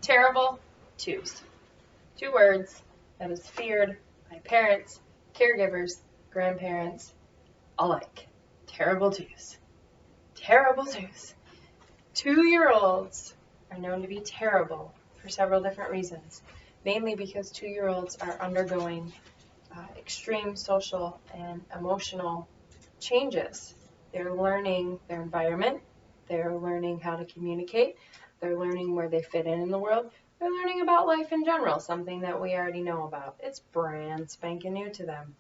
Terrible twos. 2 words that is feared by parents, caregivers, grandparents alike. Terrible twos. Terrible twos. 2-year-olds are known to be terrible for several different reasons, mainly because 2-year-olds are undergoing extreme social and emotional changes. They're learning their environment, they're learning how to communicate, they're learning where they fit in the world, they're learning about life in general, something that we already know about. It's brand spanking new to them.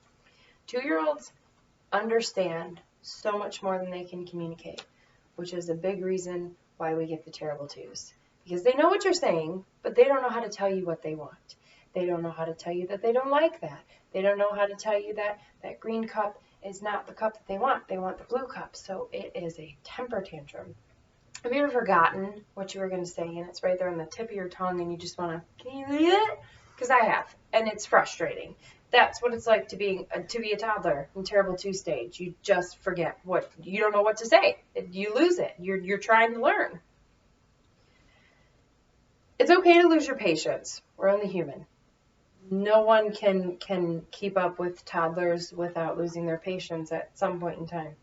2-year-olds understand so much more than they can communicate, which is a big reason why we get the terrible twos. Because they know what you're saying, but they don't know how to tell you what they want. They don't know how to tell you that they don't like that. They don't know how to tell you that that green cup is not the cup that they want. They want the blue cup. So it is a temper tantrum. Have you ever forgotten what you were going to say and it's right there on the tip of your tongue and you just want to, can you read it? Because I have, and it's frustrating. That's what it's like to be a toddler in terrible two stage. You just forget you don't know what to say. You lose it. You're trying to learn. It's okay to lose your patience. We're only human. No one can keep up with toddlers without losing their patience at some point in time.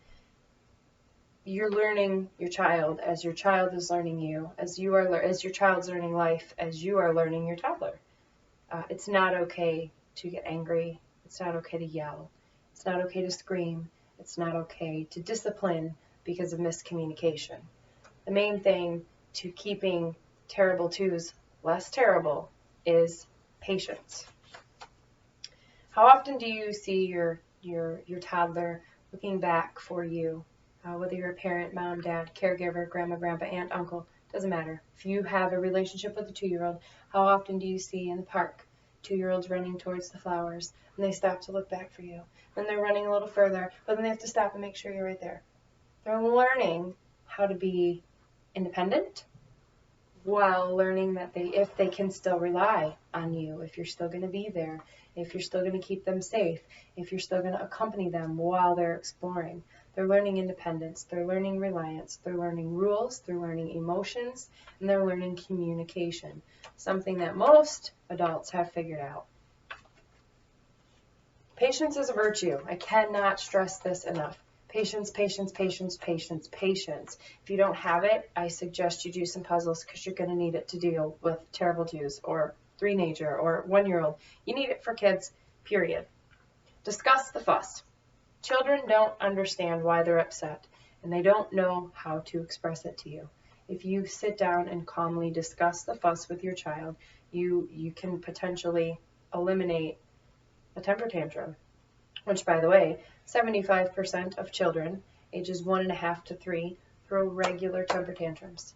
You're learning your child as your child is learning you, as your child's learning life, as you are learning your toddler. It's not okay to get angry. It's not okay to yell. It's not okay to scream. It's not okay to discipline because of miscommunication. The main thing to keeping terrible twos less terrible is patience. How often do you see your toddler looking back for you? Whether you're a parent, mom, dad, caregiver, grandma, grandpa, aunt, uncle, doesn't matter. If you have a relationship with a 2-year-old, how often do you see in the park 2-year-olds running towards the flowers and they stop to look back for you? Then they're running a little further, but then they have to stop and make sure you're right there. They're learning how to be independent while learning that if they can still rely on you, if you're still going to be there, if you're still going to keep them safe, if you're still going to accompany them while they're exploring. They're learning independence, they're learning reliance, they're learning rules, they're learning emotions, and they're learning communication, something that most adults have figured out. Patience is a virtue. I cannot stress this enough. Patience, patience, patience, patience, patience. If you don't have it, I suggest you do some puzzles because you're going to need it to deal with terrible twos or 3-nager or 1-year-old. You need it for kids, period. Discuss the fuss. Children don't understand why they're upset, and they don't know how to express it to you. If you sit down and calmly discuss the fuss with your child, you can potentially eliminate a temper tantrum, which, by the way, 75% of children ages 1.5 to 3 throw regular temper tantrums.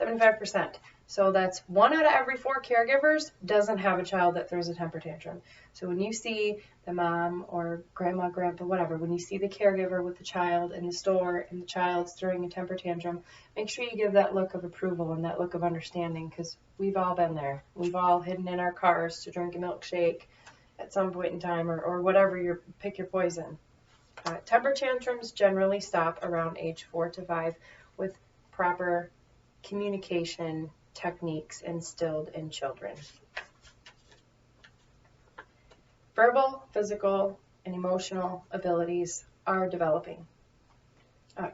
75%. So that's 1 out of every 4 caregivers doesn't have a child that throws a temper tantrum. So when you see the mom or grandma, grandpa, whatever, when you see the caregiver with the child in the store and the child's throwing a temper tantrum, make sure you give that look of approval and that look of understanding because we've all been there. We've all hidden in our cars to drink a milkshake at some point in time or whatever, pick your poison. Temper tantrums generally stop around age 4 to 5 with proper communication techniques instilled in children. Verbal, physical, and emotional abilities are developing.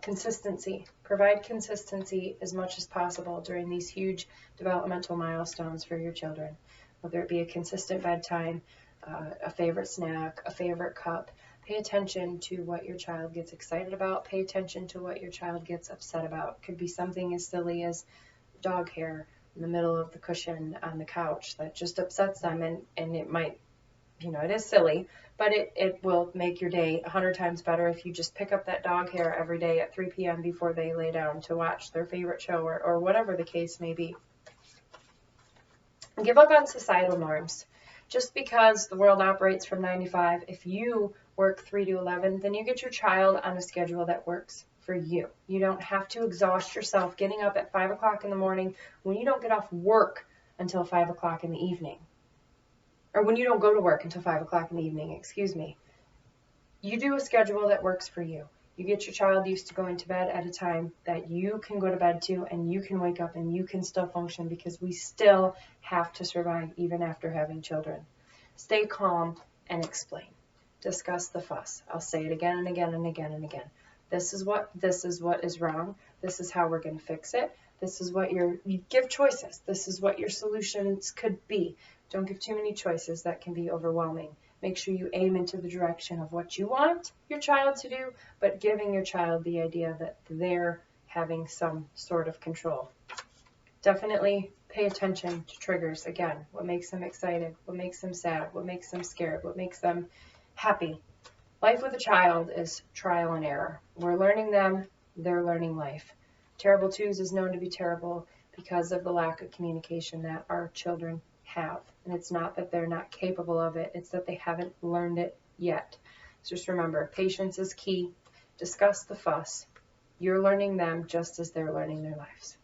Consistency. Provide consistency as much as possible during these huge developmental milestones for your children, whether it be a consistent bedtime, a favorite snack, a favorite cup. Pay attention to what your child gets excited about. Pay attention to what your child gets upset about. It could be something as silly as dog hair in the middle of the cushion on the couch that just upsets them, and it might, it is silly, but it will make your day 100 times better if you just pick up that dog hair every day at 3 p.m. before they lay down to watch their favorite show or whatever the case may be. Give up on societal norms. Just because the world operates from 9 to 5, if you work 3 to 11, then you get your child on a schedule that works for you. You don't have to exhaust yourself getting up at 5 o'clock in the morning when you don't get off work until 5 o'clock in the evening. Or when you don't go to work until 5 o'clock in the evening, excuse me. You do a schedule that works for you. You get your child used to going to bed at a time that you can go to bed to, and you can wake up and you can still function, because we still have to survive even after having children. Stay calm and explain. Discuss the fuss. I'll say it again and again and again and again. This is what is wrong. This is how we're going to fix it. This is what you give choices. This is what your solutions could be. Don't give too many choices. That can be overwhelming. Make sure you aim into the direction of what you want your child to do, but giving your child the idea that they're having some sort of control. Definitely pay attention to triggers. Again, what makes them excited, what makes them sad, what makes them scared, what makes them happy. Life with a child is trial and error. We're learning them, they're learning life. Terrible twos is known to be terrible because of the lack of communication that our children have. And it's not that they're not capable of it, it's that they haven't learned it yet. So just remember, patience is key. Discuss the fuss. You're learning them just as they're learning their lives.